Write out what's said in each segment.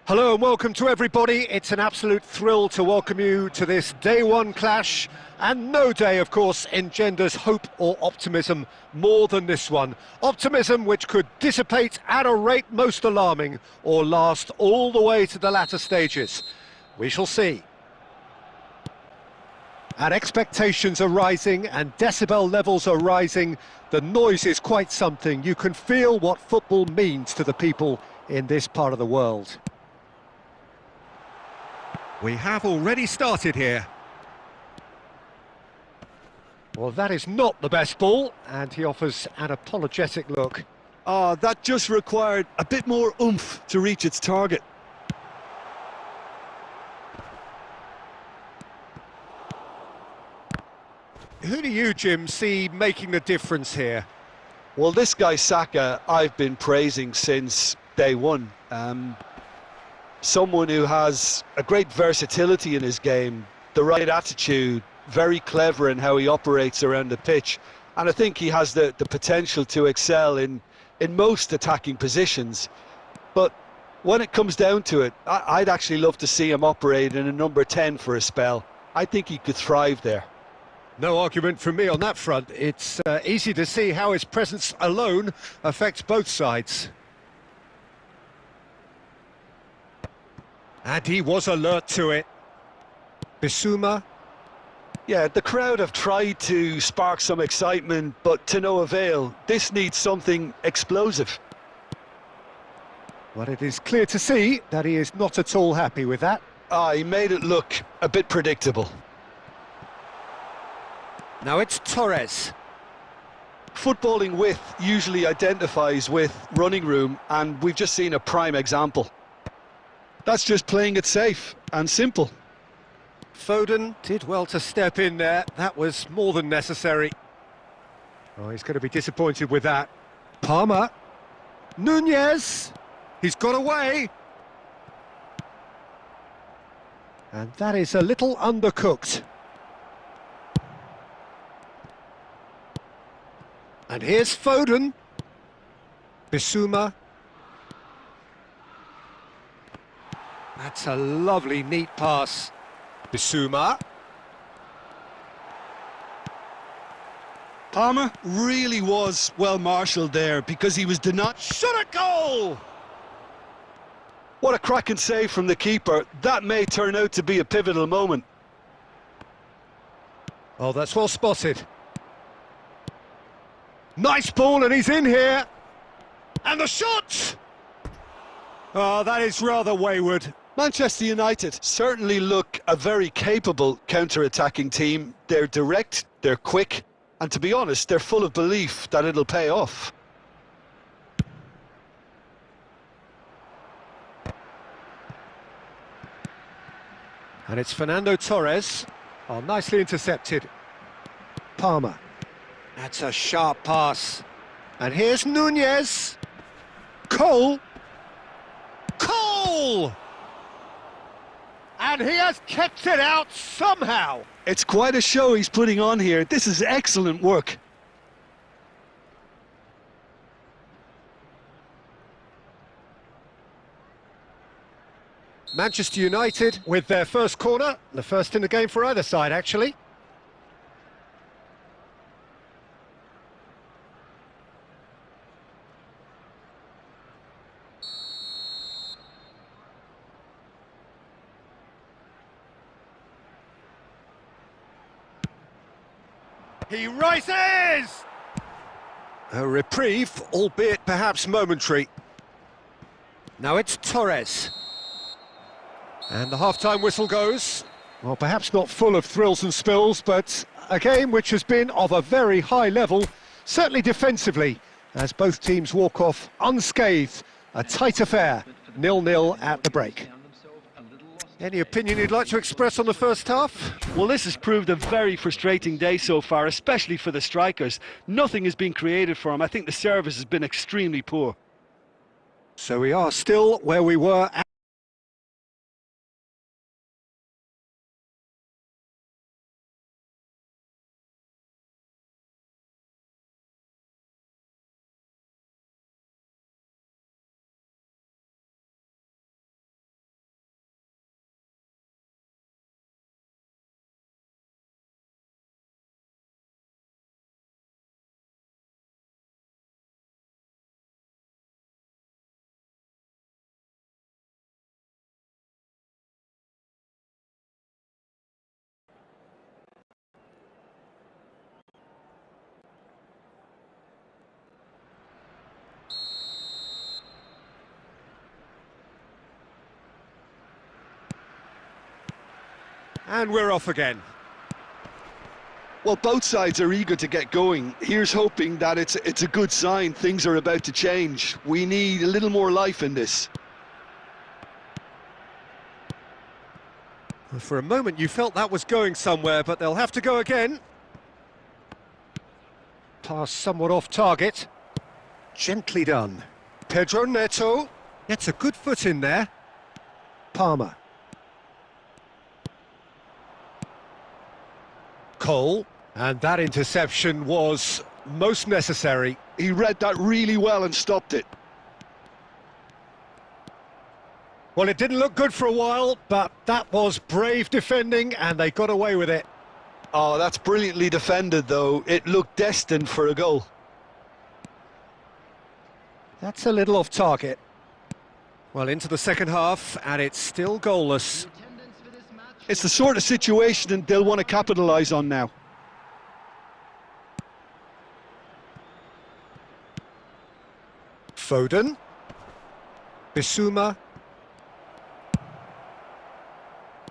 Hello and welcome to everybody. It's an absolute thrill to welcome you to this day one clash, and no day, of course, engenders hope or optimism more than this one. Optimism which could dissipate at a rate most alarming or last all the way to the latter stages. We shall see. And expectations are rising and decibel levels are rising. The noise is quite something. You can feel what football means to the people in this part of the world. We have already started here. Well, that is not the best ball, and he offers an apologetic look. That just required a bit more oomph to reach its target. Who do you, Jim, see making the difference here? Well, this guy Saka, I've been praising since day one. Someone who has a great versatility in his game, the right attitude, very clever in how he operates around the pitch, and I think he has the potential to excel in most attacking positions. But when it comes down to it, I'd actually love to see him operate in a number 10 for a spell. I think he could thrive there. No argument from me on that front. It's easy to see how his presence alone affects both sides. And he was alert to it. Bissouma. Yeah, the crowd have tried to spark some excitement, but to no avail. This needs something explosive. Well, it is clear to see that he is not at all happy with that. He made it look a bit predictable. Now it's Torres. Footballing width usually identifies with running room, and we've just seen a prime example. That's just playing it safe and simple. Foden did well to step in there. That was more than necessary. Oh, he's going to be disappointed with that. Palmer. Nunez. He's got away. And that is a little undercooked. And here's Foden. Bissouma. That's a lovely, neat pass. Bissouma. Palmer really was well marshalled there because he was denied. Shot a goal! What a cracking save from the keeper. That may turn out to be a pivotal moment. Oh, that's well spotted. Nice ball, and he's in here. And the shot! Oh, that is rather wayward. Manchester United certainly look a very capable counter-attacking team. They're direct, they're quick, and to be honest, they're full of belief that it'll pay off. And it's Fernando Torres. Oh, nicely intercepted. Palmer. That's a sharp pass. And here's Nunez. Cole. Cole! And he has kept it out somehow. It's quite a show he's putting on here. This is excellent work. Manchester United with their first corner, the first in the game for either side, actually. He rises! A reprieve, albeit perhaps momentary. Now it's Torres. And the half-time whistle goes. Well, perhaps not full of thrills and spills, but a game which has been of a very high level, certainly defensively, as both teams walk off unscathed. A tight affair, 0-0 at the break. Any opinion you'd like to express on the first half? Well, this has proved a very frustrating day so far, especially for the strikers. Nothing has been created for them. I think the service has been extremely poor. So we are still where we were at. And we're off again. Well, both sides are eager to get going. Here's hoping that it's a good sign. Things are about to change. We need a little more life in this. For a moment you felt that was going somewhere, but they'll have to go again. Pass somewhat off target. Gently done. Pedro Neto gets a good foot in there. Palmer. Cole, and that interception was most necessary. He read that really well and stopped it. Well, it didn't look good for a while, but that was brave defending, and they got away with it. Oh, that's brilliantly defended, though. It looked destined for a goal. That's a little off target. Well, into the second half, and it's still goalless. It's the sort of situation they'll want to capitalise on now. Foden. Bissouma.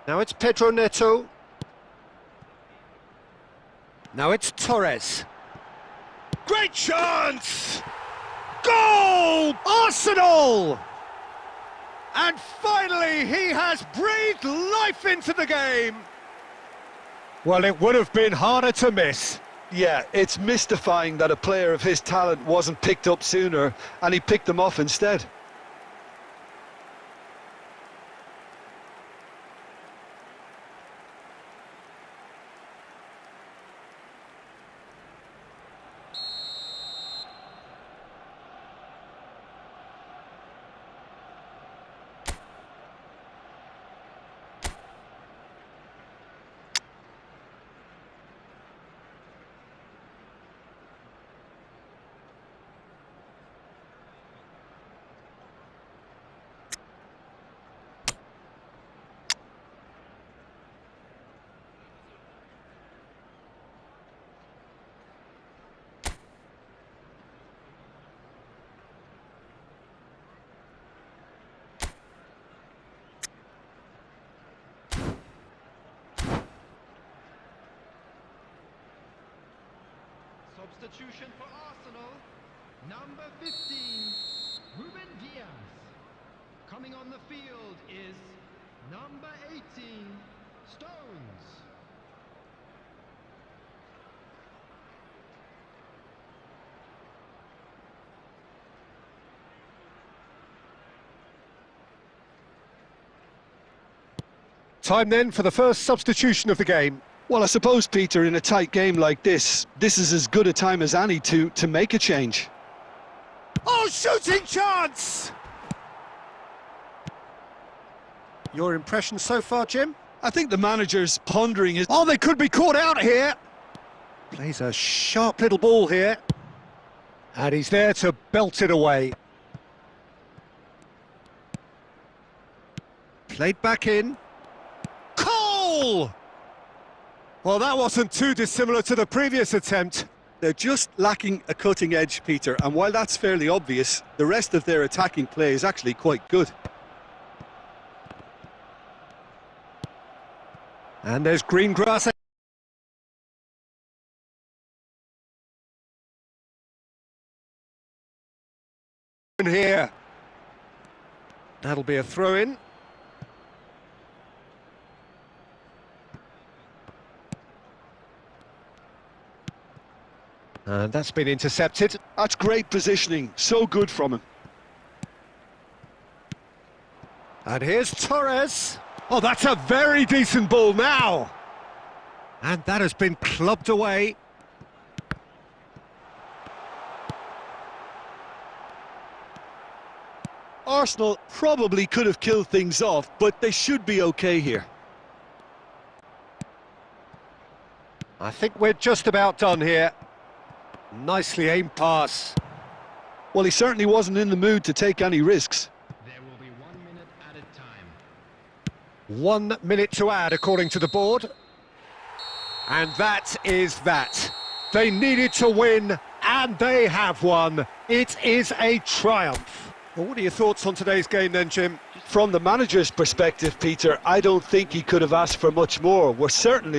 Now it's Pedro Neto. Now it's Torres. Great chance! Goal! Arsenal! And finally he has breathed life into the game. Well, it would have been harder to miss. Yeah, it's mystifying that a player of his talent wasn't picked up sooner, and he picked them off instead. Substitution for Arsenal, number 15, Ruben Diaz. Coming on the field is number 18, Stones. Time then for the first substitution of the game. Well, I suppose, Peter, in a tight game like this is as good a time as any to make a change. Oh, shooting chance! Your impression so far, Jim? I think the manager's pondering his... Oh, they could be caught out here. Plays a sharp little ball here. And he's there to belt it away. Played back in. Cole! Well, that wasn't too dissimilar to the previous attempt. They're just lacking a cutting edge, Peter, and while that's fairly obvious, the rest of their attacking play is actually quite good. And there's green grass here. That'll be a throw-in. And that's been intercepted. That's great positioning, so good from him. And here's Torres. Oh, that's a very decent ball now. And that has been clubbed away. Arsenal probably could have killed things off, but they should be okay here. I think we're just about done here. Nicely aimed pass. Well, he certainly wasn't in the mood to take any risks. There will be 1 minute added time. 1 minute to add, according to the board. And that is that. They needed to win, and they have won. It is a triumph. Well, what are your thoughts on today's game then, Jim? From the manager's perspective, Peter, I don't think he could have asked for much more. We're certainly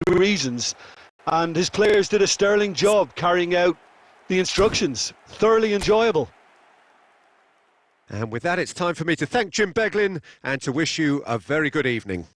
reasons, and his players did a sterling job carrying out the instructions. Thoroughly enjoyable. And with that, it's time for me to thank Jim Beglin and to wish you a very good evening.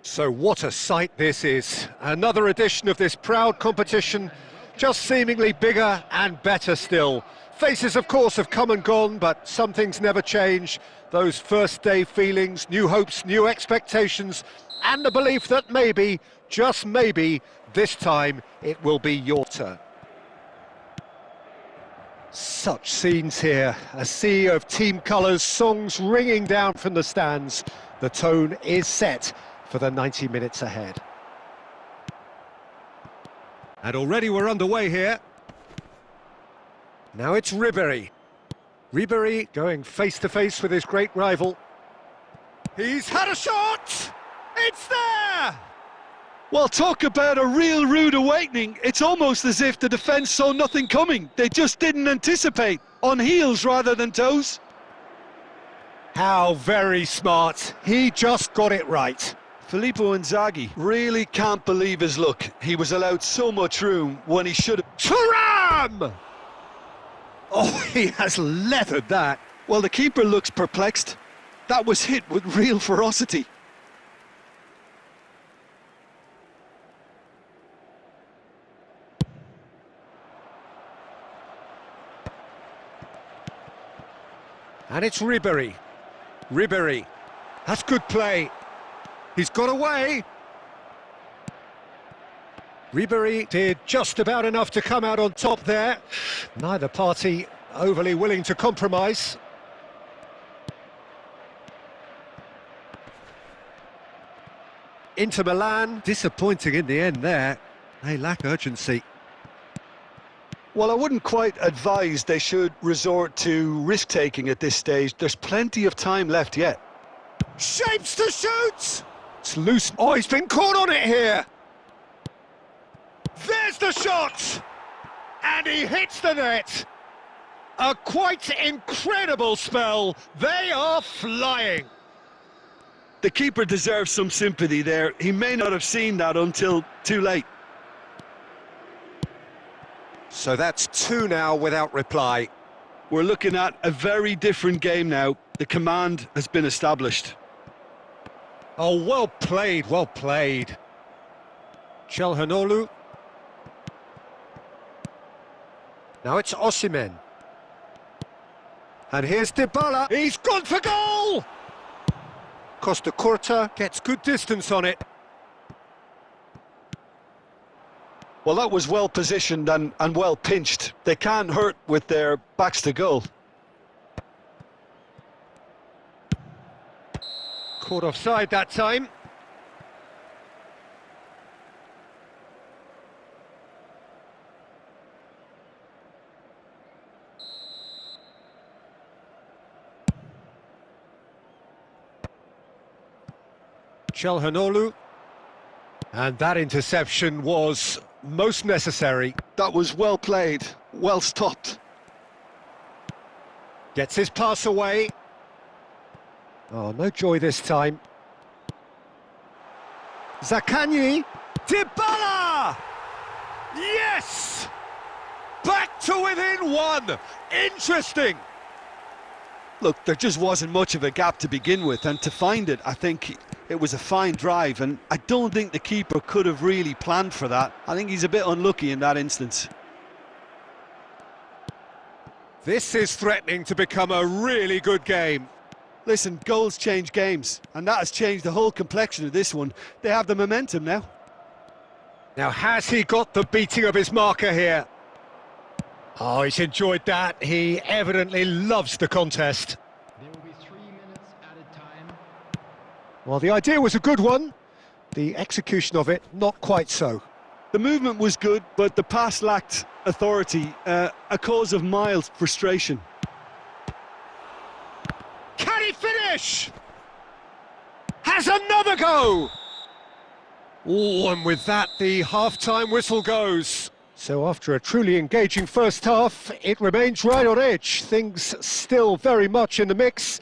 So what a sight this is. Another edition of this proud competition, just seemingly bigger and better still. Faces, of course, have come and gone, but some things never change. Those first day feelings, new hopes, new expectations, and the belief that maybe, just maybe, this time it will be your turn. Such scenes here, a sea of team colours, songs ringing down from the stands. The tone is set for the 90 minutes ahead. And already we're underway here. Now it's Ribéry. Ribéry going face-to-face with his great rival. He's had a shot! It's there! Well, talk about a real rude awakening. It's almost as if the defence saw nothing coming. They just didn't anticipate. On heels rather than toes. How very smart. He just got it right. Filippo Inzaghi really can't believe his luck. He was allowed so much room when he should have... Thuram! Oh, he has leathered that. Well, the keeper looks perplexed. That was hit with real ferocity. And it's Ribéry. Ribéry. That's good play. He's got away. Ribéry did just about enough to come out on top there. Neither party overly willing to compromise. Inter Milan, disappointing in the end there. They lack urgency. Well, I wouldn't quite advise they should resort to risk-taking at this stage. There's plenty of time left yet. Shapes to shoot! It's loose. Oh, he's been caught on it here. There's the shot! And he hits the net. A quite incredible spell. They are flying. The keeper deserves some sympathy there. He may not have seen that until too late. So that's two now without reply. We're looking at a very different game now. The command has been established. Oh, well played, well played. Çalhanoğlu. Now it's Osimhen. And here's Dybala. He's gone for goal! Costa Curta gets good distance on it. Well, that was well positioned and well pinched. They can't hurt with their backs to goal. Caught offside that time. Çalhanoğlu. And that interception was most necessary. That was well played, well stopped. Gets his pass away. Oh, no joy this time. Zaccagni. Dybala! Yes! Back to within one! Interesting! Look, there just wasn't much of a gap to begin with, and to find it, I think it was a fine drive, and I don't think the keeper could have really planned for that. I think he's a bit unlucky in that instance. This is threatening to become a really good game. Listen, goals change games, and that has changed the whole complexion of this one. They have the momentum now. Now, has he got the beating of his marker here? Oh, he's enjoyed that. He evidently loves the contest. There will be 3 minutes added time. Well, the idea was a good one. The execution of it, not quite so. The movement was good, but the pass lacked authority, a cause of mild frustration. Can he finish? Has another go! Oh, and with that, the half-time whistle goes. So after a truly engaging first half, it remains right on edge. Things still very much in the mix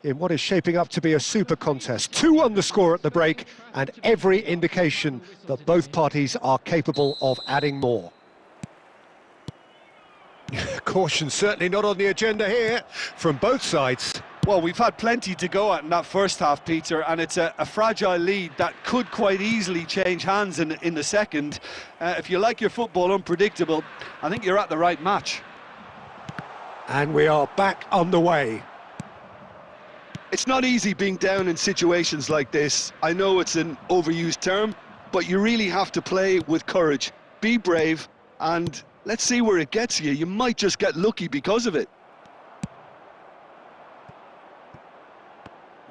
in what is shaping up to be a super contest. 2-1 the score at the break, and every indication that both parties are capable of adding more. Caution certainly not on the agenda here from both sides. Well, we've had plenty to go at in that first half, Peter, and it's a fragile lead that could quite easily change hands in the second. If you like your football unpredictable, I think you're at the right match. And we are back on the way. It's not easy being down in situations like this. I know it's an overused term, but you really have to play with courage. Be brave, and let's see where it gets you. You might just get lucky because of it.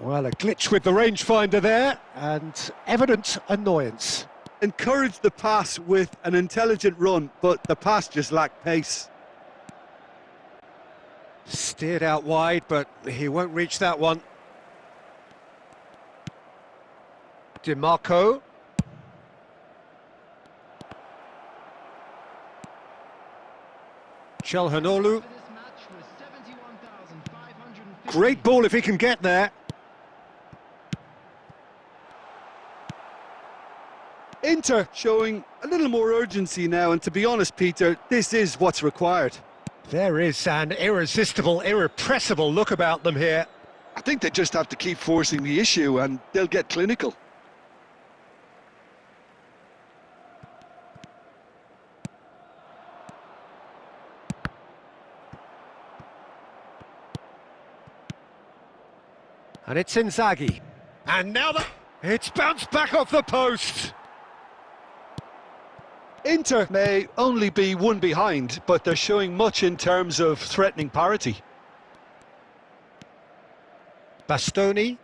Well, a glitch with the rangefinder there, and evident annoyance. Encourage the pass with an intelligent run, but the pass just lacked pace. Steered out wide, but he won't reach that one. DiMarco. Chelhanoglu. Great ball if he can get there. Inter showing a little more urgency now, and to be honest, Peter, this is what's required. There is an irresistible, irrepressible look about them here. I think they just have to keep forcing the issue and they'll get clinical. And it's Inzaghi. And now it's bounced back off the post. Inter may only be one behind, but they're showing much in terms of threatening parity. Bastoni.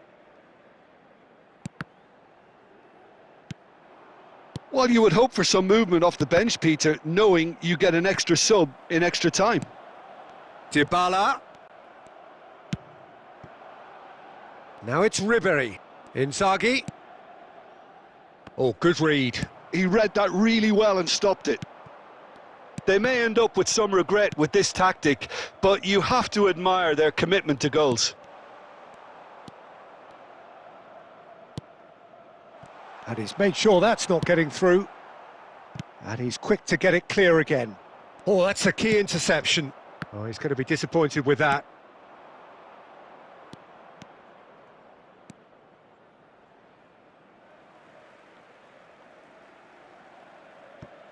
Well, you would hope for some movement off the bench, Peter, knowing you get an extra sub in extra time. Dybala. Now it's Ribery. Inzaghi. Oh, good read. He read that really well and stopped it. They may end up with some regret with this tactic, but you have to admire their commitment to goals. And he's made sure that's not getting through. And he's quick to get it clear again. Oh, that's a key interception. Oh, he's going to be disappointed with that.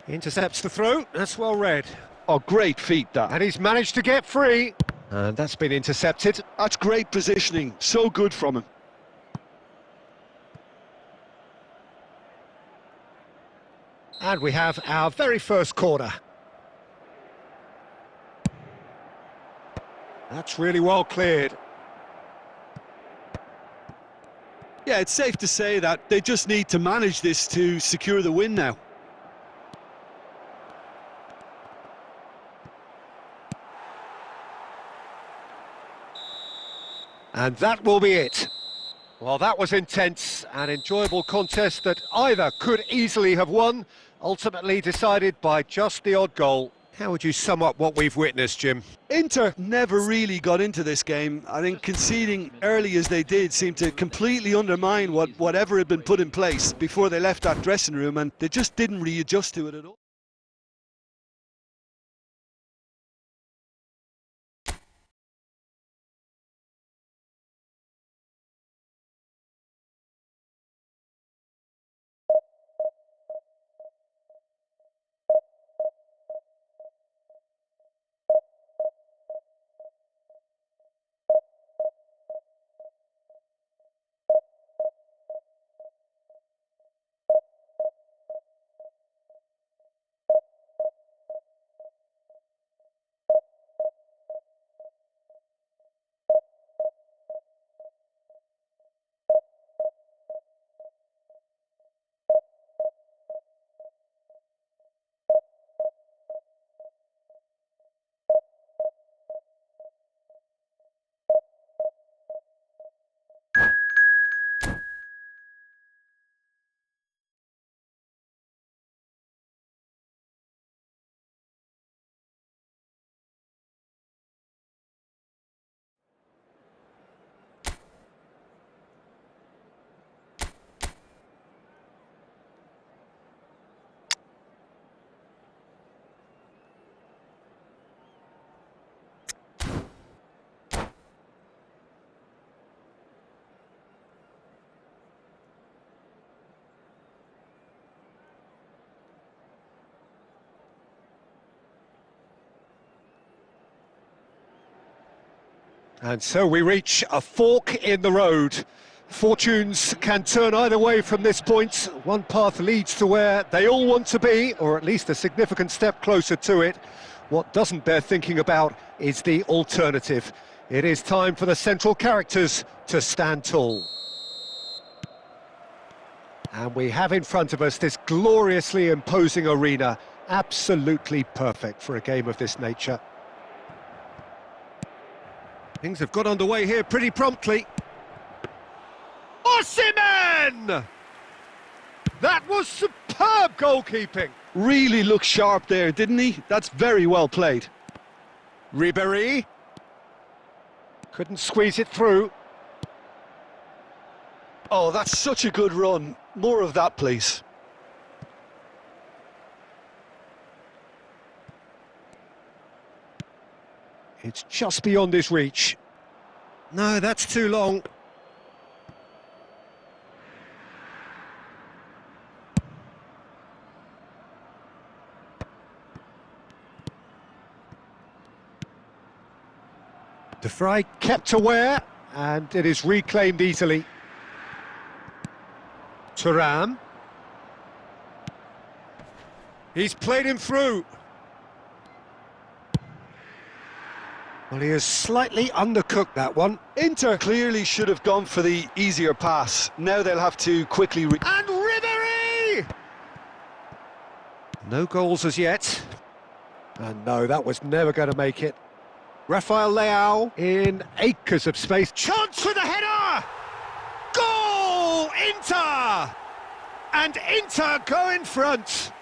Intercepts the throw, that's well read. Oh, great feat that. And he's managed to get free. And that's been intercepted. That's great positioning, so good from him. And we have our very first corner. That's really well cleared. Yeah, it's safe to say that they just need to manage this to secure the win now. And that will be it. Well, that was intense and enjoyable contest that either could easily have won, ultimately decided by just the odd goal. How would you sum up what we've witnessed, Jim? Inter never really got into this game. I think conceding early as they did seemed to completely undermine whatever had been put in place before they left that dressing room, and they just didn't readjust to it at all. And so we reach a fork in the road. Fortunes can turn either way from this point. One path leads to where they all want to be, or at least a significant step closer to it. What doesn't bear thinking about is the alternative. It is time for the central characters to stand tall. And we have in front of us this gloriously imposing arena, absolutely perfect for a game of this nature. Things have got underway here pretty promptly. Osimhen! That was superb goalkeeping. Really looked sharp there, didn't he? That's very well played. Ribéry couldn't squeeze it through. Oh, that's such a good run. More of that, please. It's just beyond his reach. No, that's too long. De Vrij kept aware, and it is reclaimed easily. Thuram. He's played him through. Well, he has slightly undercooked that one. Inter clearly should have gone for the easier pass. Now they'll have to quickly... And Ribéry! No goals as yet. And no, that was never going to make it. Rafael Leao in acres of space. Chance with a header! Goal! Inter! And Inter go in front.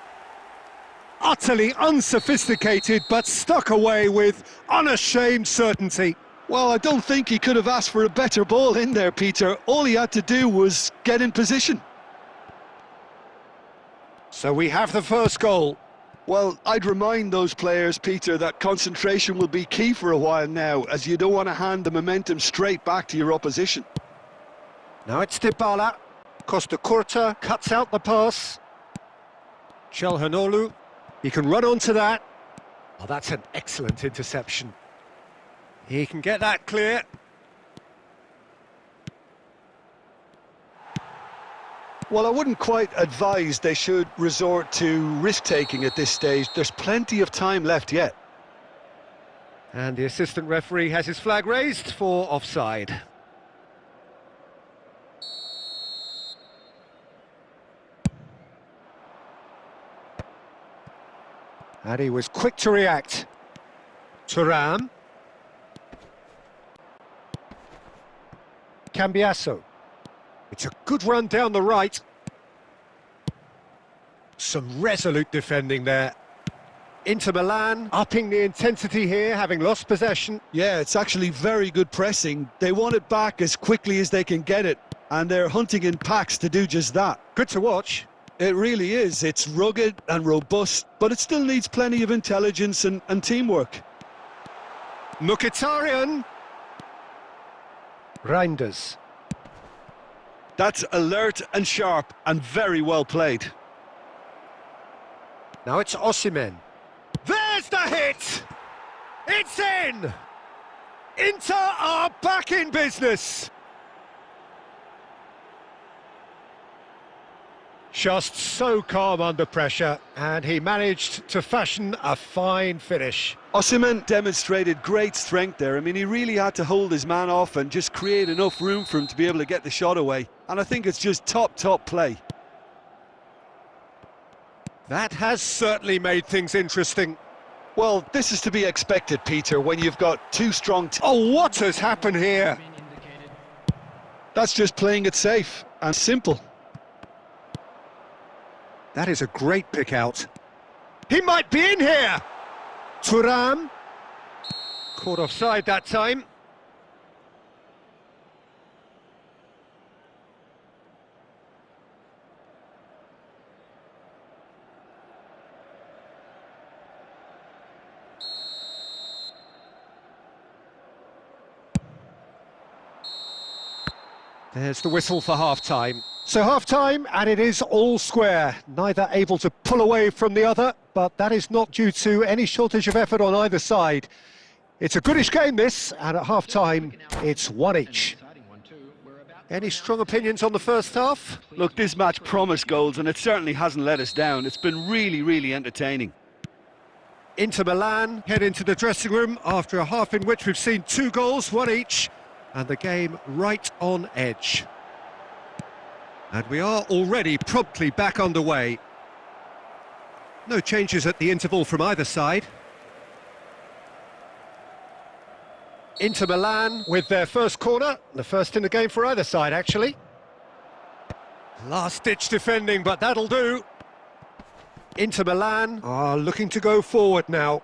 Utterly unsophisticated, but stuck away with unashamed certainty. Well, I don't think he could have asked for a better ball in there, Peter. All he had to do was get in position. So we have the first goal. Well, I'd remind those players, Peter, that concentration will be key for a while now, as you don't want to hand the momentum straight back to your opposition. Now it's Dybala. Costa Curta cuts out the pass. Çalhanoğlu. He can run onto that. Oh, that's an excellent interception. He can get that clear. Well, I wouldn't quite advise they should resort to risk-taking at this stage. There's plenty of time left yet. And the assistant referee has his flag raised for offside. And he was quick to react. Thuram. Cambiasso. It's a good run down the right. Some resolute defending there. Inter Milan upping the intensity here, having lost possession. Yeah, it's actually very good pressing. They want it back as quickly as they can get it, and they're hunting in packs to do just that. Good to watch. It really is. It's rugged and robust, but it still needs plenty of intelligence and teamwork. Mkhitaryan. Reinders. That's alert and sharp and very well played. Now it's Osimhen. There's the hit! It's in! Inter are back in business! Just so calm under pressure, and he managed to fashion a fine finish. Osimhen demonstrated great strength there. I mean, he really had to hold his man off and just create enough room for him to be able to get the shot away. And I think it's just top play. That has certainly made things interesting. Well, this is to be expected, Peter, when you've got two strong... Oh, what has happened here? That's just playing it safe and simple. That is a great pick out. He might be in here! Thuram. Caught offside that time. There's the whistle for half-time. So half-time, and it is all square. Neither able to pull away from the other, but that is not due to any shortage of effort on either side. It's a goodish game, this, and at half-time, it's one each. Any strong opinions on the first half? Look, this match promised goals, and it certainly hasn't let us down. It's been really entertaining. Inter Milan head into the dressing room after a half in which we've seen 2 goals, one each, and the game right on edge. And we are already promptly back underway. No changes at the interval from either side. Inter Milan with their first corner, the first in the game for either side, actually. Last-ditch defending, but that'll do. Inter Milan are looking to go forward now.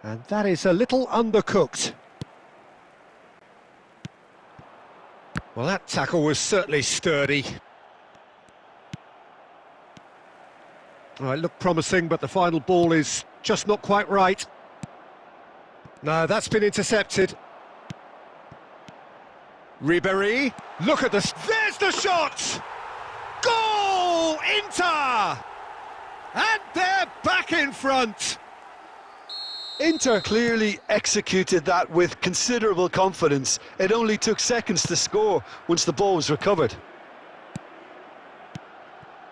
And that is a little undercooked. Well, that tackle was certainly sturdy. Oh, it looked promising, but the final ball is just not quite right. No, that's been intercepted. Ribéry, look at this, there's the shot! Goal, Inter! And they're back in front! Inter clearly executed that with considerable confidence. It only took seconds to score once the ball was recovered.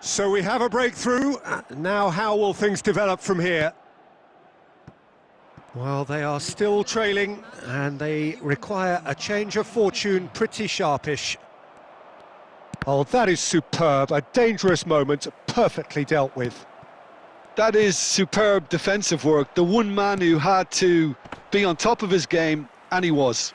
So we have a breakthrough. Now how will things develop from here? Well, they are still trailing and they require a change of fortune pretty sharpish. Oh, that is superb. A dangerous moment, perfectly dealt with. That is superb defensive work. The one man who had to be on top of his game, and he was.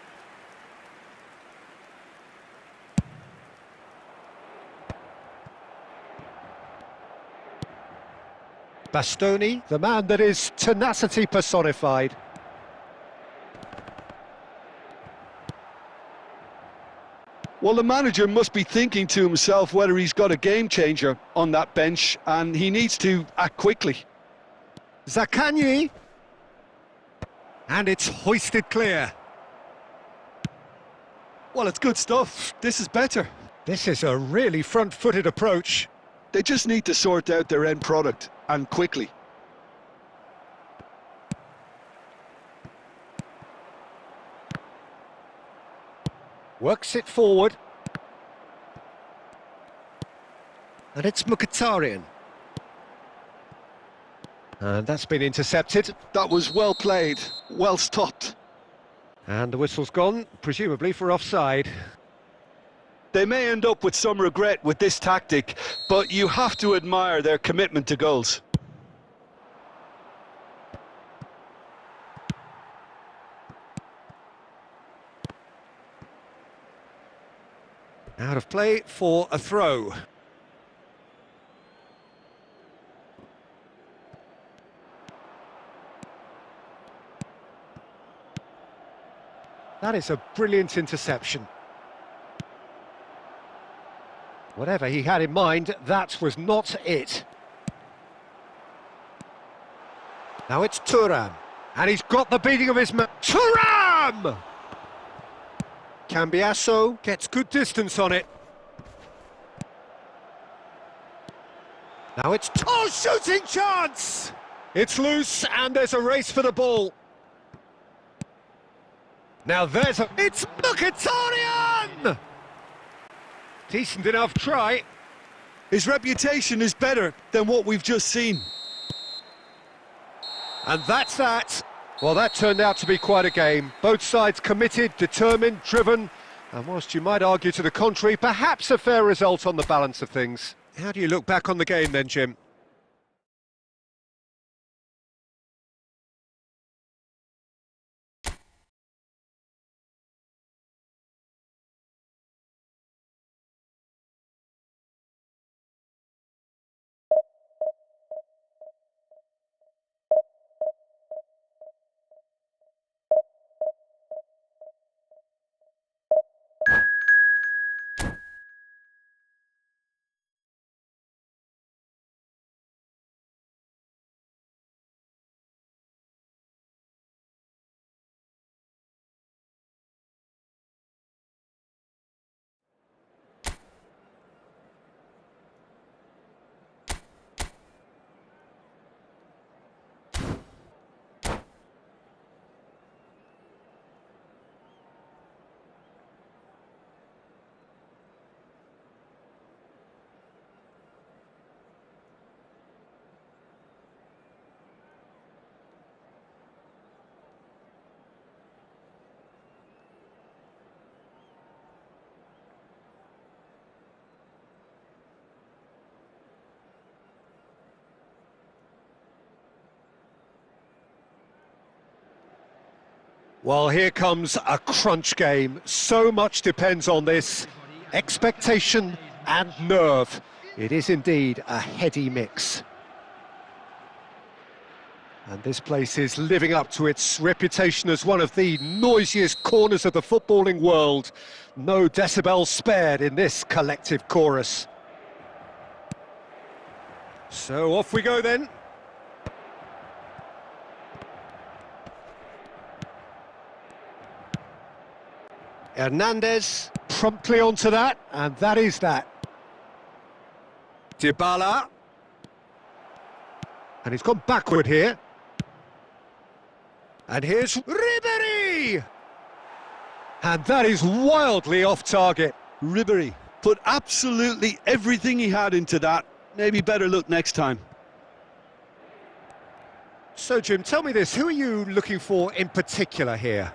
Bastoni, the man that is tenacity personified. Well, the manager must be thinking to himself whether he's got a game changer on that bench, and he needs to act quickly. Zaccagni. And it's hoisted clear. Well, it's good stuff. This is better. This is a really front-footed approach. They just need to sort out their end product, and quickly. Works it forward. And it's Mkhitaryan. And that's been intercepted. That was well played, well stopped. And the whistle's gone, presumably for offside. They may end up with some regret with this tactic, but you have to admire their commitment to goals. Out of play for a throw. That is a brilliant interception. Whatever he had in mind, that was not it. Now it's Thuram, and he's got the beating of his man. Thuram! Cambiasso gets good distance on it. Now it's... Oh, shooting chance! It's loose, and there's a race for the ball. Now there's a... It's Mkhitaryan! Decent enough try. His reputation is better than what we've just seen. And that's that. Well, that turned out to be quite a game. Both sides committed, determined, driven. And whilst you might argue to the contrary, perhaps a fair result on the balance of things. How do you look back on the game then, Jim? Well, here comes a crunch game. So much depends on this. Expectation and nerve. It is indeed a heady mix. And this place is living up to its reputation as one of the noisiest corners of the footballing world. No decibels spared in this collective chorus. So off we go then. Hernandez promptly onto that, and that is that. Dybala. And he's gone backward here. And here's Ribéry! And that is wildly off target. Ribéry put absolutely everything he had into that. Maybe better look next time. So, Jim, tell me this, who are you looking for in particular here?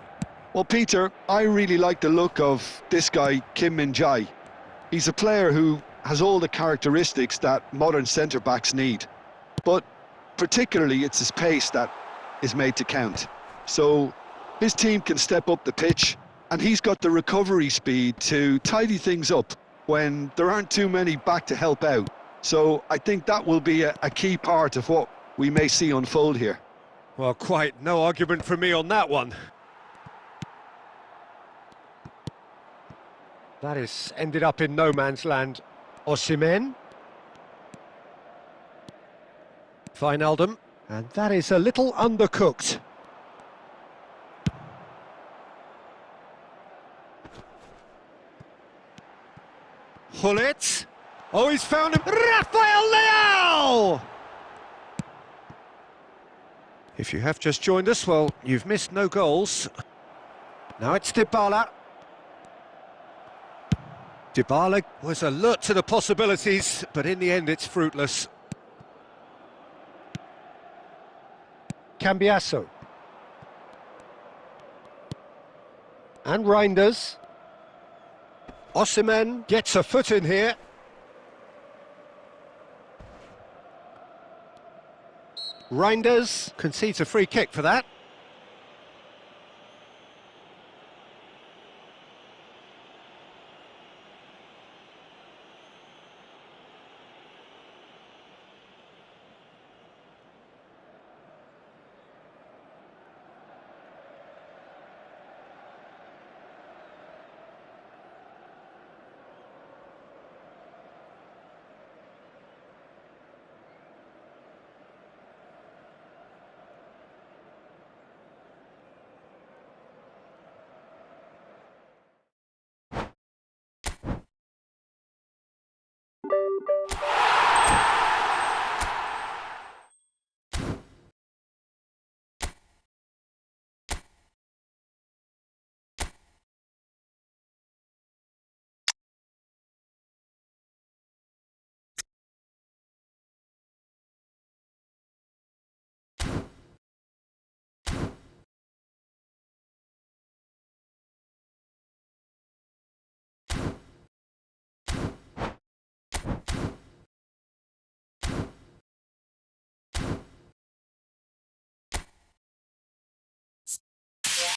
Well, Peter, I really like the look of this guy, Kim Min-jae. He's a player who has all the characteristics that modern centre-backs need. But particularly, it's his pace that is made to count. So his team can step up the pitch, and he's got the recovery speed to tidy things up when there aren't too many back to help out. So I think that will be a key part of what we may see unfold here. Well, quite no argument from me on that one. That has ended up in no man's land. Osimhen. Wijnaldum. And that is a little undercooked. Hullet. Oh, he's found him. Rafael Leao! If you have just joined us, well, you've missed no goals. Now it's Dybala. Dybala was alert to the possibilities, but in the end it's fruitless. Cambiasso. And Reinders. Osimhen gets a foot in here. Reinders concedes a free kick for that.